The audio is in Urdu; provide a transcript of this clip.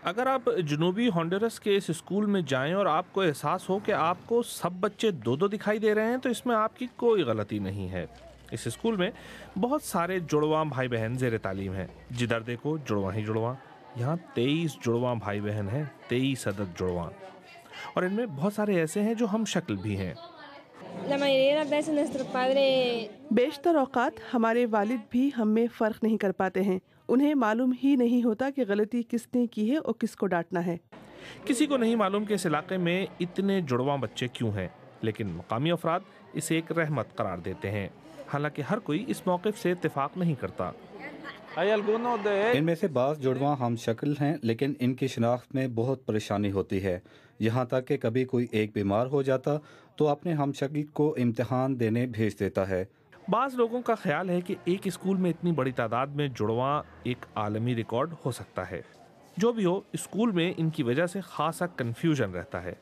اگر آپ جنوبی ہونڈورس کے اس اسکول میں جائیں اور آپ کو احساس ہو کہ آپ کو سب بچے دو دو دکھائی دے رہے ہیں تو اس میں آپ کی کوئی غلطی نہیں ہے۔ اس اسکول میں بہت سارے جڑواں بھائی بہن زیر تعلیم ہیں۔ جدھر دیکھو جڑواں ہی جڑواں۔ یہاں 23 جڑواں بھائی بہن ہیں، 23 عدد جڑواں، اور ان میں بہت سارے ایسے ہیں جو ہم شکل بھی ہیں۔ بیشتر اوقات ہمارے والد بھی ہم میں فرق نہیں کر پاتے ہیں، انہیں معلوم ہی نہیں ہوتا کہ غلطی کس نے کی ہے اور کس کو ڈانٹنا ہے۔ کسی کو نہیں معلوم کہ اس علاقے میں اتنے جڑواں بچے کیوں ہیں، لیکن مقامی افراد اسے ایک رحمت قرار دیتے ہیں، حالانکہ ہر کوئی اس موقف سے اتفاق نہیں کرتا۔ ان میں سے بعض جڑواں ہم شکل ہیں، لیکن ان کی شناخت میں بہت پریشانی ہوتی ہے، یہاں تک کہ کبھی کوئی ایک بیمار ہو جاتا تو اپنے ہم شکل کو امتحان دینے بھیج دیتا ہے۔ بعض لوگوں کا خیال ہے کہ ایک اسکول میں اتنی بڑی تعداد میں جڑواں ایک عالمی ریکارڈ ہو سکتا ہے۔ جو بھی ہو، اسکول میں ان کی وجہ سے خاصا کنفیوژن رہتا ہے۔